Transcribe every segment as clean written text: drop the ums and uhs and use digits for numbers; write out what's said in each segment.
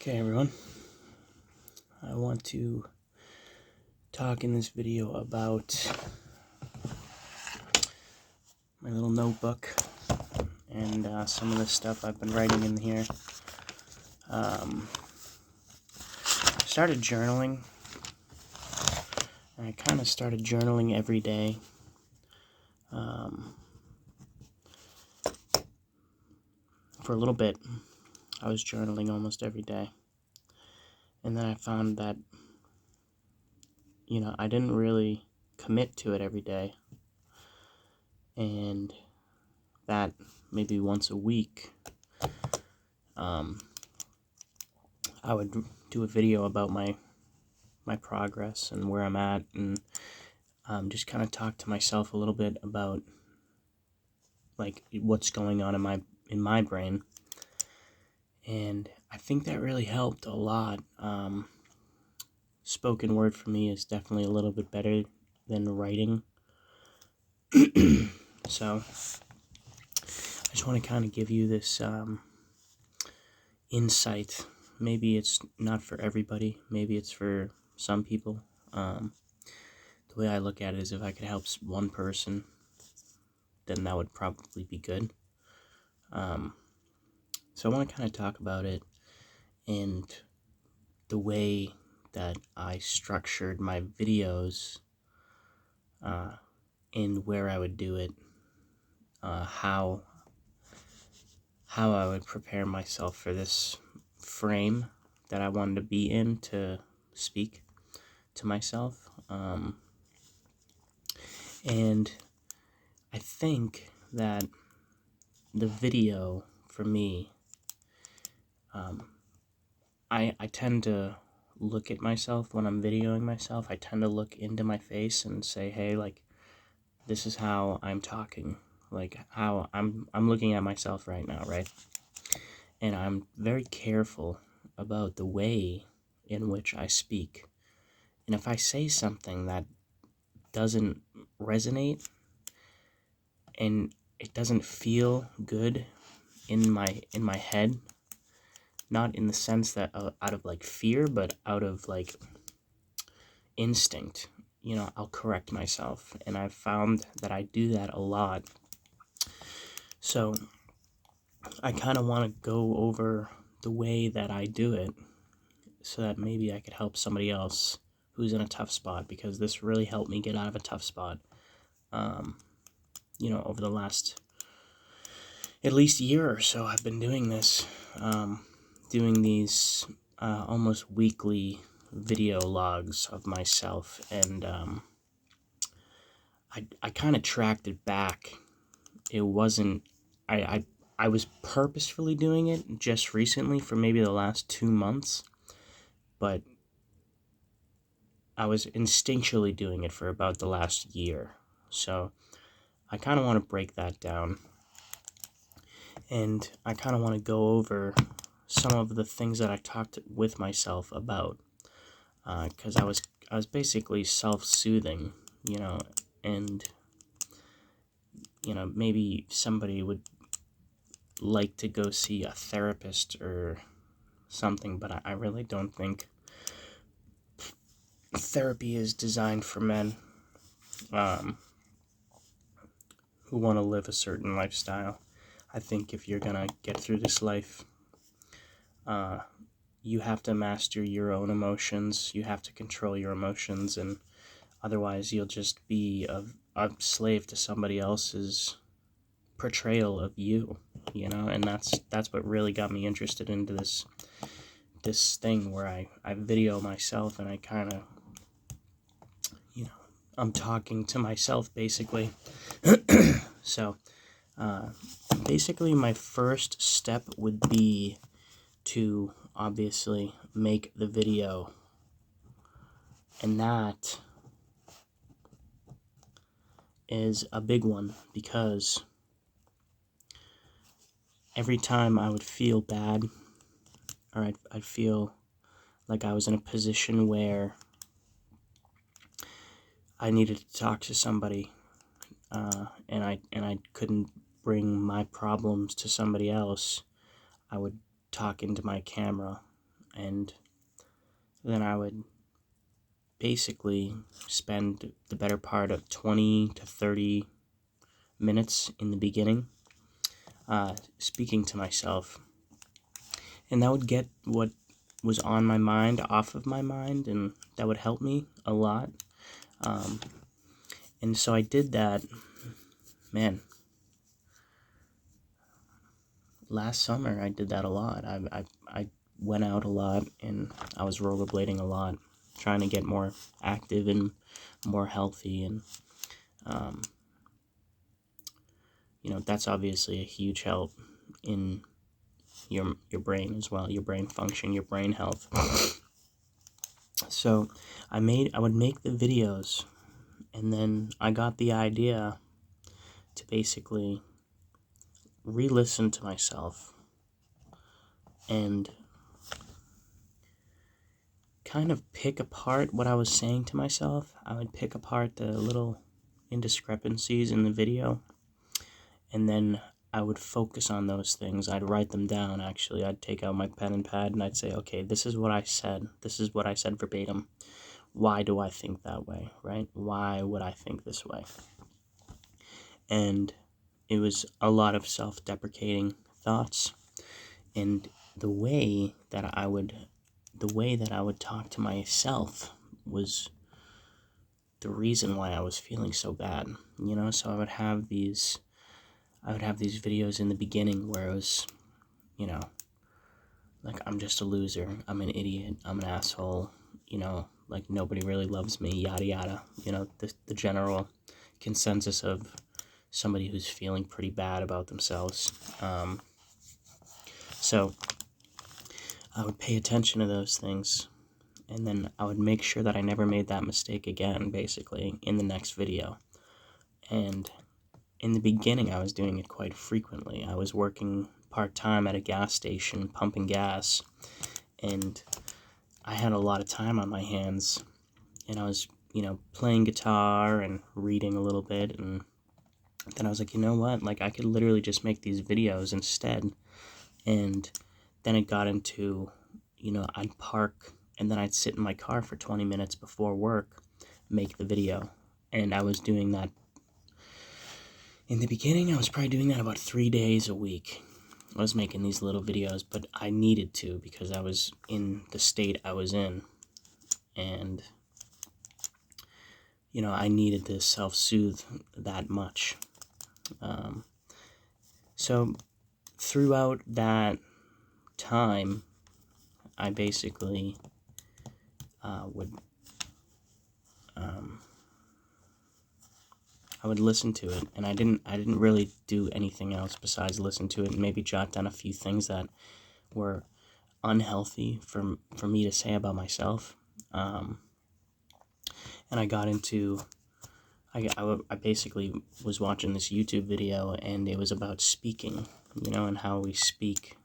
Okay, everyone, I want to talk in this video about my little notebook and some of the stuff I've been writing in here. I started journaling, and I kind of started journaling every day. For a little bit, I was journaling almost every day, and then I found that, I didn't really commit to it every day, and that maybe once a week, I would do a video about my progress and where I'm at, and just kind of talk to myself a little bit about like what's going on in my brain. And I think that really helped a lot. Spoken word for me is definitely a little bit better than writing. So I just want to kind of give you this insight. Maybe it's not for everybody. Maybe it's for some people. The way I look at it is, if I could help one person, then that would probably be good. So I want to kind of talk about it and the way that I structured my videos, and where I would do it, how I would prepare myself for this frame that I wanted to be in to speak to myself. And I think that the video, for me, I tend to look at myself when I'm videoing myself. I tend to look into my face and say, hey, like, this is how I'm talking, like how I'm looking at myself right now, right? And I'm very careful about the way in which I speak. And if I say something that doesn't resonate and it doesn't feel good in my head, not in the sense that out of like fear, but out of like instinct, I'll correct myself. And I've found that I do that a lot. So I kind of want to go over the way that I do it so that maybe I could help somebody else who's in a tough spot, because this really helped me get out of a tough spot. Over the last at least year or so, I've been doing this, doing these almost weekly video logs of myself, and I kind of tracked it back. It wasn't, I was purposefully doing it just recently for maybe the last 2 months, but I was instinctually doing it for about the last year. So I kind of want to break that down, and I kind of want to go over some of the things that I talked with myself about, because I was basically self-soothing, and maybe somebody would like to go see a therapist or something, but I really don't think therapy is designed for men who want to live a certain lifestyle. I think if you're gonna get through this life, you have to master your own emotions. You have to control your emotions, and otherwise you'll just be a slave to somebody else's portrayal of you, and that's what really got me interested into this thing where I video myself, and I kind of, I'm talking to myself, basically. So, basically, my first step would be to obviously make the video. And that is a big one, because every time I would feel bad, or I'd feel like I was in a position where I needed to talk to somebody, and I couldn't bring my problems to somebody else, I would talk into my camera and then I would basically spend the better part of 20 to 30 minutes in the beginning speaking to myself, and that would get what was on my mind off of my mind, and that would help me a lot. And so I did that, man. Last summer I did that a lot. I went out a lot, and I was rollerblading a lot, trying to get more active and more healthy, and that's obviously a huge help in your brain as well, your brain function, your brain health. So I would make the videos, and then I got the idea to basically re-listen to myself and kind of pick apart what I was saying to myself. I would pick apart the little indiscrepancies in the video, and then I would focus on those things. I'd write them down, actually. I'd take out my pen and pad, and I'd say, okay, this is what I said. This is what I said verbatim. Why do I think that way, right? Why would I think this way? And it was a lot of self-deprecating thoughts, and the way that I would talk to myself was the reason why I was feeling so bad. So I would have these videos in the beginning where it was, like, I'm just a loser, I'm an idiot, I'm an asshole, like, nobody really loves me, yada yada, the general consensus of somebody who's feeling pretty bad about themselves. So I would pay attention to those things, and then I would make sure that I never made that mistake again, basically, in the next video. And in the beginning, I was doing it quite frequently. I was working part-time at a gas station, pumping gas, and I had a lot of time on my hands, and I was, playing guitar and reading a little bit, and then I was like, you know what, like, I could literally just make these videos instead. And then it got into, I'd park, and then I'd sit in my car for 20 minutes before work, make the video. And I was doing that in the beginning. I was probably doing that about 3 days a week. I was making these little videos, but I needed to, because I was in the state I was in, and I needed to self-soothe that much. So throughout that time, I basically I would listen to it, and I didn't really do anything else besides listen to it and maybe jot down a few things that were unhealthy for me to say about myself. And I got into, I basically was watching this YouTube video, and it was about speaking, and how we speak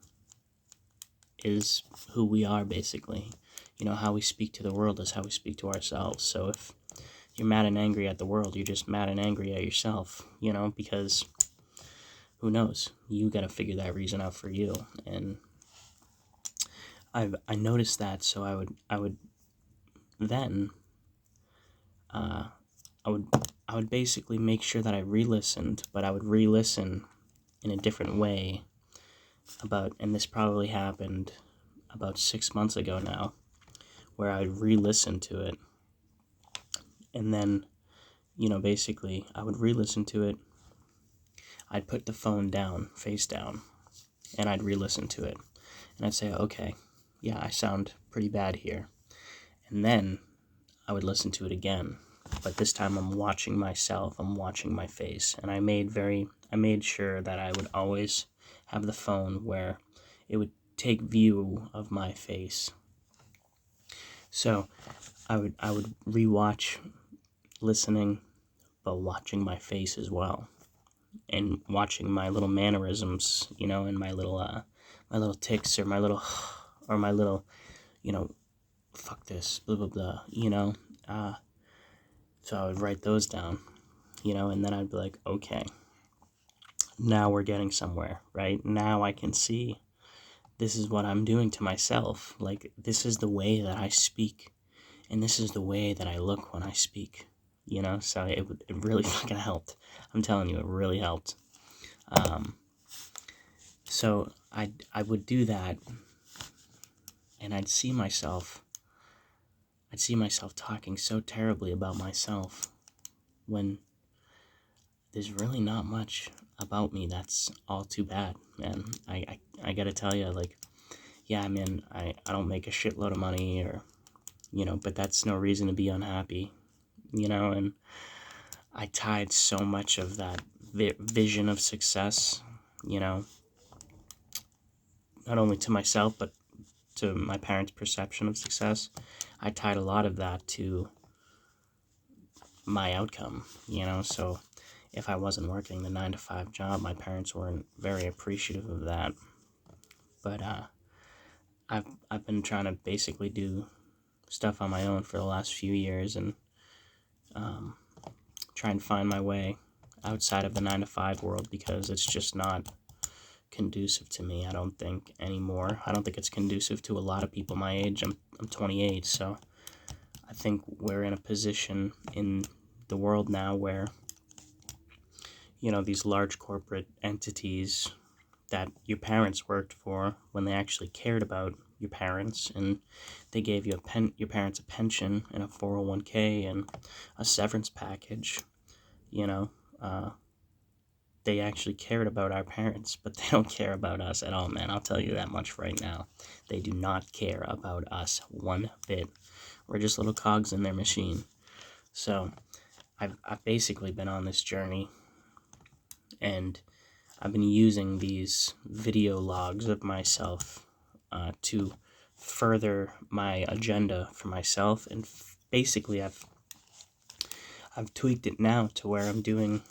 is who we are, basically. How we speak to the world is how we speak to ourselves. So if you're mad and angry at the world, you're just mad and angry at yourself, because who knows? You gotta figure that reason out for you. And I noticed that, so I would then I would basically make sure that I re-listened, but I would re-listen in a different way. And this probably happened about 6 months ago now, where I would re-listen to it, and then, basically, I would re-listen to it, I'd put the phone down, face down, and I'd re-listen to it, and I'd say, okay, yeah, I sound pretty bad here, and then I would listen to it again, but this time I'm watching myself, I'm watching my face, and I made sure that I would always have the phone where it would take view of my face. So I would rewatch listening, but watching my face as well, and watching my little mannerisms, and my little tics, or my little fuck this, blah blah blah, so I would write those down, and then I'd be like, okay, now we're getting somewhere, right? Now I can see this is what I'm doing to myself. Like, this is the way that I speak, and this is the way that I look when I speak. So it really fucking helped. I'm telling you, it really helped. So I would do that, and I'd see myself talking so terribly about myself when there's really not much about me that's all too bad, man. I gotta tell you, like, yeah, I mean, I don't make a shitload of money, or, but that's no reason to be unhappy, and I tied so much of that vision of success, not only to myself, but to my parents' perception of success. I tied a lot of that to my outcome, so if I wasn't working the 9-to-5 job, my parents weren't very appreciative of that. But I've been trying to basically do stuff on my own for the last few years, and try and find my way outside of the 9-to-5 world, because it's just not conducive to me, I don't think, anymore. I don't think it's conducive to a lot of people my age. I'm 28, so I think we're in a position in the world now where, these large corporate entities that your parents worked for when they actually cared about your parents, and they gave you your parents a pension and a 401k and a severance package, they actually cared about our parents, but they don't care about us at all, man. I'll tell you that much right now. They do not care about us one bit. We're just little cogs in their machine. So I've basically been on this journey, and I've been using these video logs of myself to further my agenda for myself, and basically I've tweaked it now to where I'm doing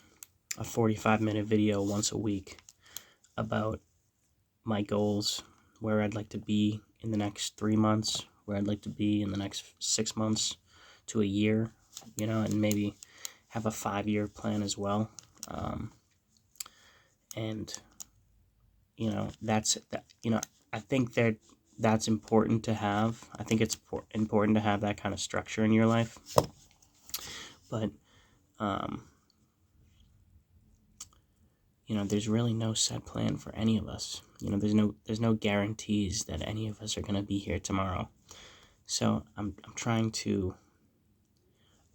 a 45-minute video once a week about my goals, where I'd like to be in the next 3 months, where I'd like to be in the next 6 months to a year, and maybe have a 5-year plan as well. And I think that's important to have. I think it's important to have that kind of structure in your life. But there's really no set plan for any of us. There's no guarantees that any of us are going to be here tomorrow. So I'm trying to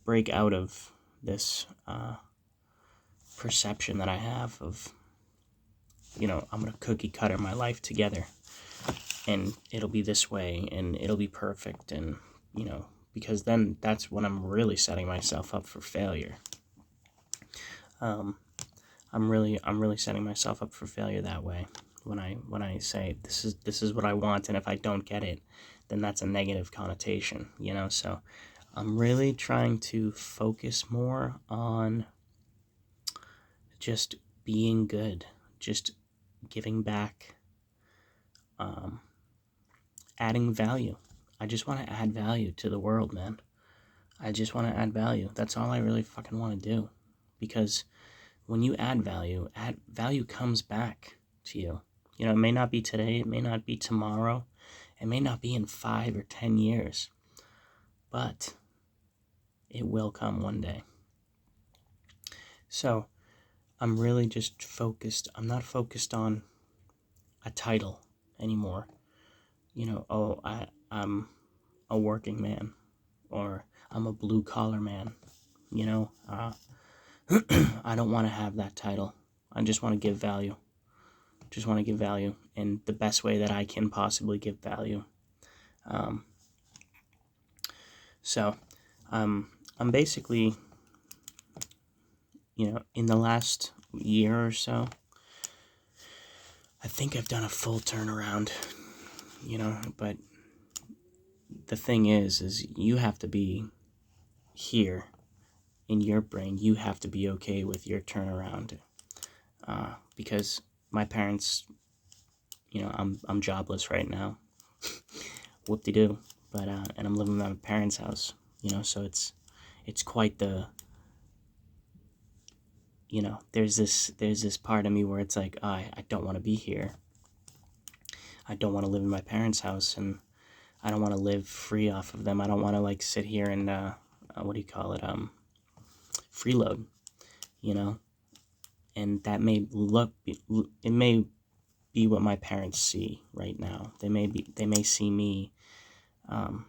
break out of this perception that I have of, I'm going to cookie cutter my life together, and it'll be this way, and it'll be perfect, and, because then that's when I'm really setting myself up for failure. I'm really setting myself up for failure that way, when I say this is what I want, and if I don't get it, then that's a negative connotation, so I'm really trying to focus more on just being good, just giving back, adding value. I just want to add value to the world, man. I just want to add value. That's all I really fucking want to do, because when you add value comes back to you. It may not be today, it may not be tomorrow, it may not be in 5 or 10 years, but it will come one day. So I'm really just focused. I'm not focused on a title anymore. I'm a working man, or I'm a blue collar man. I don't want to have that title. I just want to give value. Just want to give value in the best way that I can possibly give value. So I'm basically, in the last year or so, I think I've done a full turnaround, but the thing is you have to be here in your brain. You have to be okay with your turnaround, because my parents, I'm jobless right now. Whoop-de-doo. But and I'm living at my parents' house, so it's quite the, there's this part of me where it's like, I don't want to be here. I don't want to live in my parents' house, and I don't want to live free off of them. I don't want to like sit here and what do you call it? Freeload, you know. And that may it may be what my parents see right now. They may see me um,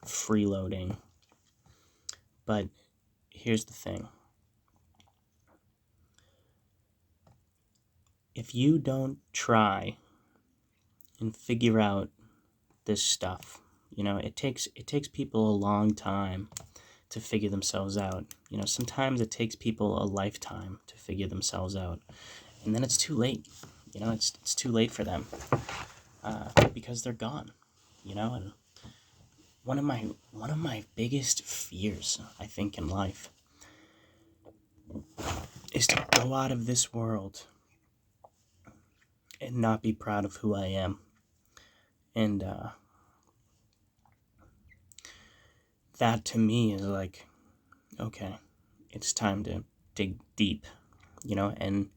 freeloading, but here's the thing: if you don't try and figure out this stuff, it takes people a long time to figure themselves out. Sometimes it takes people a lifetime to figure themselves out, and then it's too late. It's too late for them because they're gone. And one of my biggest fears, I think, in life is to go out of this world and not be proud of who I am. And that to me is like, okay, it's time to dig deep, and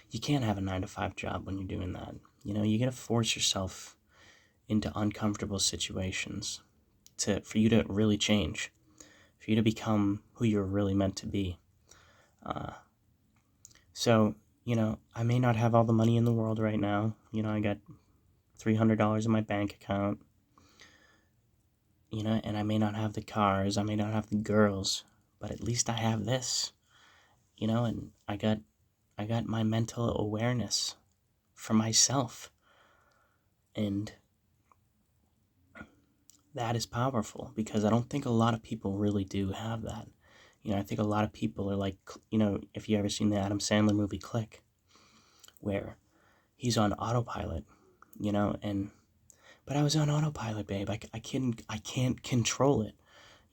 you can't have a 9 to 5 job when you're doing that. You gotta force yourself into uncomfortable situations for you to really change, for you to become who you're really meant to be. Uh, so, I may not have all the money in the world right now. I got $300 in my bank account, and I may not have the cars, I may not have the girls, but at least I have this, and I got my mental awareness for myself, and that is powerful because I don't think a lot of people really do have that. I think a lot of people are like, if you ever seen the Adam Sandler movie Click, where he's on autopilot, and but I was on autopilot, babe. I can't control it.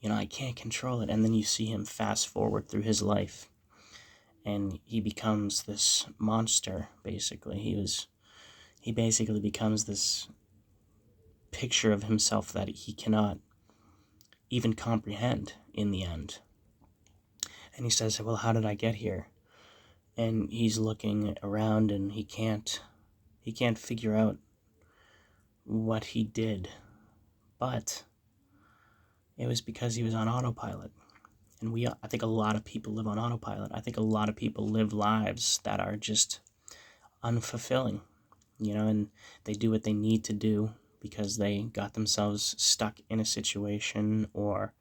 I can't control it. And then you see him fast forward through his life, and he becomes this monster. Basically, he basically becomes this picture of himself that he cannot even comprehend in the end. And he says, "Well, how did I get here?" And he's looking around, and he can't figure out what he did, but it was because he was on autopilot. And I think a lot of people live on autopilot. I think a lot of people live lives that are just unfulfilling, and they do what they need to do because they got themselves stuck in a situation, or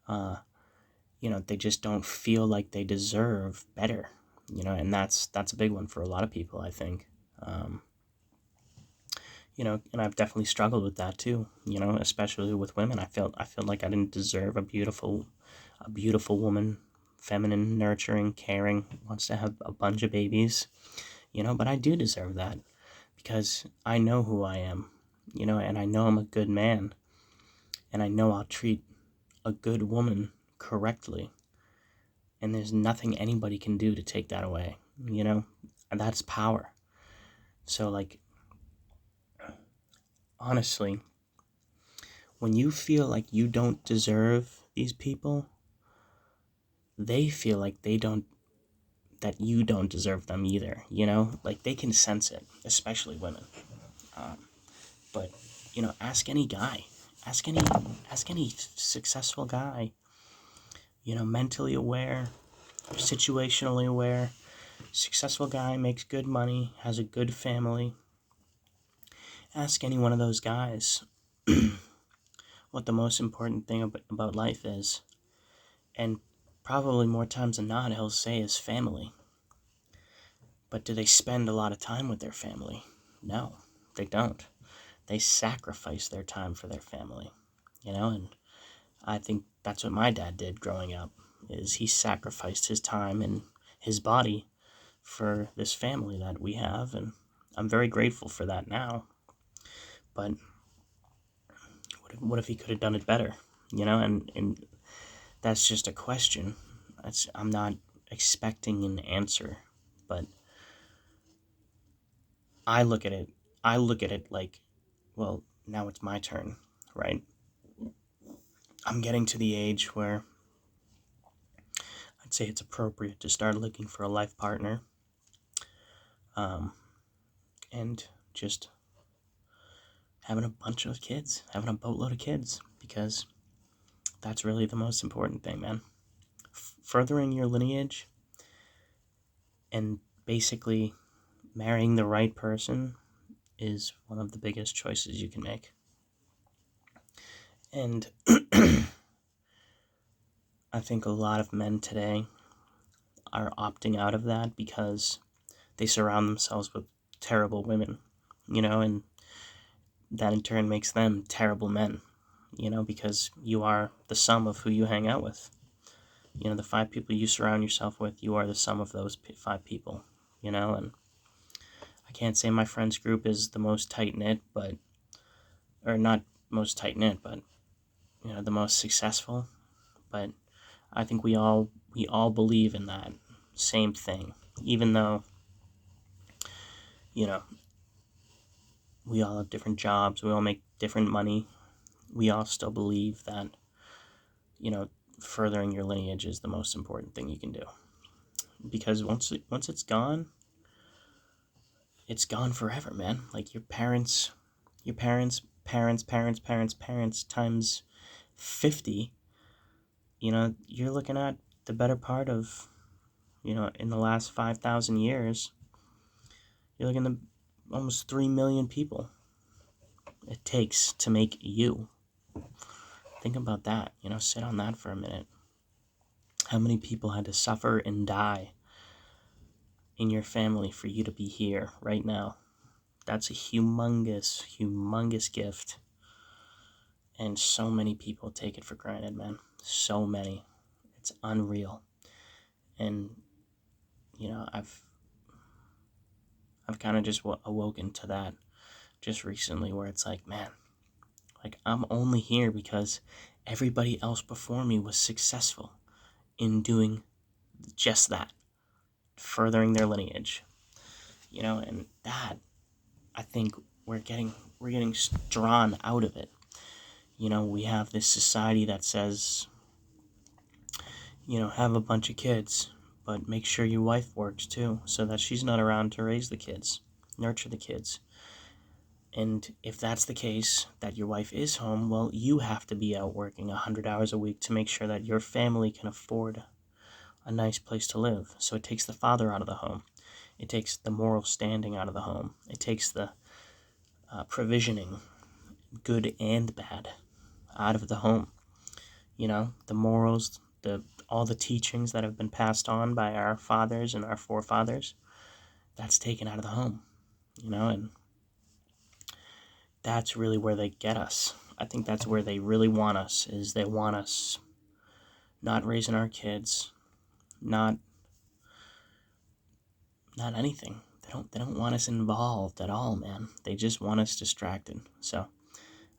uh, they just don't feel like they deserve better, and that's a big one for a lot of people, I think. um, and I've definitely struggled with that too, especially with women. I felt like I didn't deserve a beautiful woman, feminine, nurturing, caring, wants to have a bunch of babies, but I do deserve that because I know who I am, and I know I'm a good man, and I know I'll treat a good woman correctly, and there's nothing anybody can do to take that away, and that's power. So, like, honestly, when you feel like you don't deserve these people, they feel like that you don't deserve them either, like they can sense it, especially women. But ask any guy, ask any ask any successful guy, mentally aware, situationally aware, successful guy, makes good money, has a good family. Ask any one of those guys what the most important thing about life is, and probably more times than not he'll say his family. But do they spend a lot of time with their family? No, they don't. They sacrifice their time for their family, and I think that's what my dad did growing up, is he sacrificed his time and his body for this family that we have, and I'm very grateful for that now. But what if he could have done it better? And that's just a question. I'm not expecting an answer, but I look at it I look at it like, well, now it's my turn, right? I'm getting to the age where I'd say it's appropriate to start looking for a life partner, um, and just having a bunch of kids, having a boatload of kids, because that's really the most important thing, man. Furthering your lineage and basically marrying the right person is one of the biggest choices you can make. And I think a lot of men today are opting out of that because they surround themselves with terrible women, and that in turn makes them terrible men, because you are the sum of who you hang out with. The 5 people you surround yourself with, you are the sum of those 5 people, and I can't say my friends group is the most tight-knit, or not most tight-knit, but, the most successful, but I think we all believe in that same thing, even though, we all have different jobs, we all make different money, we all still believe that, furthering your lineage is the most important thing you can do. Because once it's gone forever, man. Like your parents, parents times 50, you're looking at the better part of, in the last 5,000 years, you're looking at almost 3 million people it takes to make you. Think about that, sit on that for a minute. How many people had to suffer and die in your family for you to be here right now? That's a humongous gift. And so many people take it for granted, man. So many. It's unreal. And, I've kind of just awoken to that just recently, where it's like, man, like I'm only here because everybody else before me was successful in doing just that, furthering their lineage, and that, I think we're getting drawn out of it. We have this society that says, have a bunch of kids, but make sure your wife works too, so that she's not around to raise the kids, nurture the kids. And if that's the case, that your wife is home, well, you have to be out working 100 hours a week to make sure that your family can afford a nice place to live. So it takes the father out of the home. It takes the moral standing out of the home. It takes the provisioning, good and bad, out of the home. The morals, all the teachings that have been passed on by our fathers and our forefathers, that's taken out of the home, and that's really where they get us. I think that's where they really want us, is they want us not raising our kids, not anything. They don't want us involved at all, man. They just want us distracted. So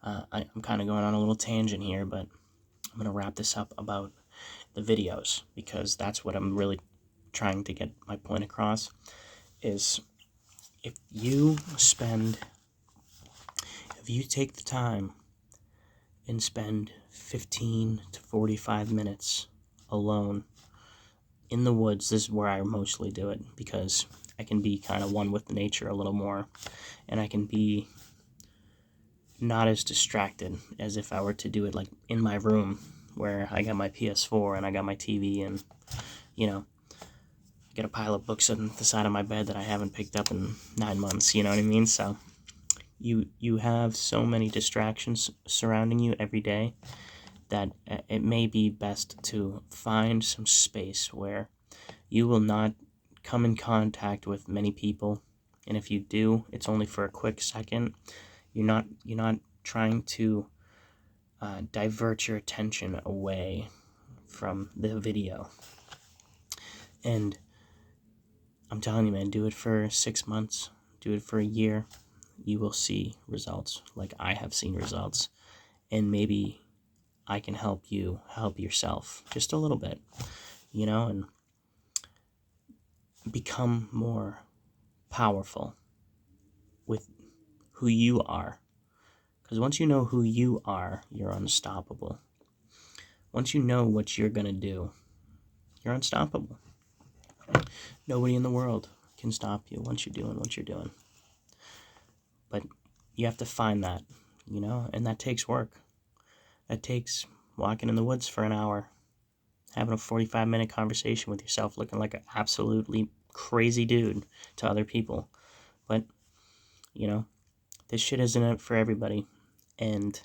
I'm kind of going on a little tangent here, but I'm going to wrap this up about the videos, because that's what I'm really trying to get my point across, is if you take the time and spend 15 to 45 minutes alone in the woods, this is where I mostly do it, because I can be kind of one with nature a little more, and I can be not as distracted as if I were to do it like in my room, where I got my PS4 and I got my TV, and I got a pile of books on the side of my bed that I haven't picked up in 9 months, you know what I mean? So you have so many distractions surrounding you every day that it may be best to find some space where you will not come in contact with many people, and if you do, it's only for a quick second. You're not trying to divert your attention away from the video. And I'm telling you, man, do it for 6 months, do it for a year. You will see results, like I have seen results, and maybe I can help you help yourself just a little bit, and become more powerful with who you are. Because once you know who you are, you're unstoppable. Once you know what you're going to do, you're unstoppable. Nobody in the world can stop you once you're doing what you're doing. But you have to find that, and that takes work. That takes walking in the woods for an hour, having a 45-minute conversation with yourself, looking like an absolutely crazy dude to other people. But, this shit isn't for everybody. And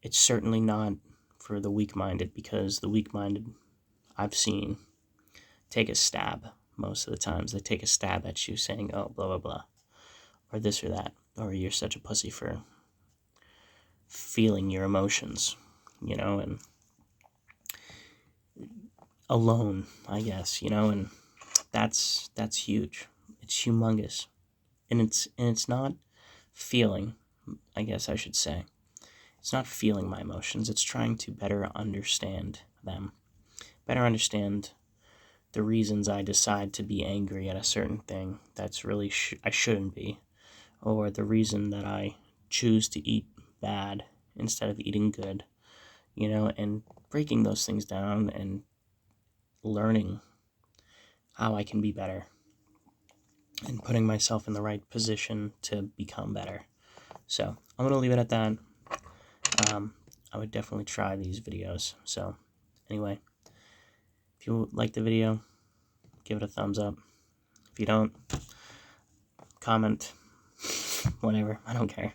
it's certainly not for the weak-minded, because the weak-minded, I've seen, take a stab most of the times. They take a stab at you saying, oh, blah, blah, blah, or this or that, or you're such a pussy for feeling your emotions, and alone, I guess, and that's huge. It's humongous. And it's not feeling, I guess I should say. It's not feeling my emotions. It's trying to better understand them. Better understand the reasons I decide to be angry at a certain thing that's really I shouldn't be, or the reason that I choose to eat bad instead of eating good, and breaking those things down and learning how I can be better and putting myself in the right position to become better. So I'm going to leave it at that. I would definitely try these videos. So anyway, if you like the video, give it a thumbs up. If you don't, comment, whatever, I don't care.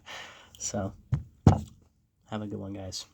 So have a good one, guys.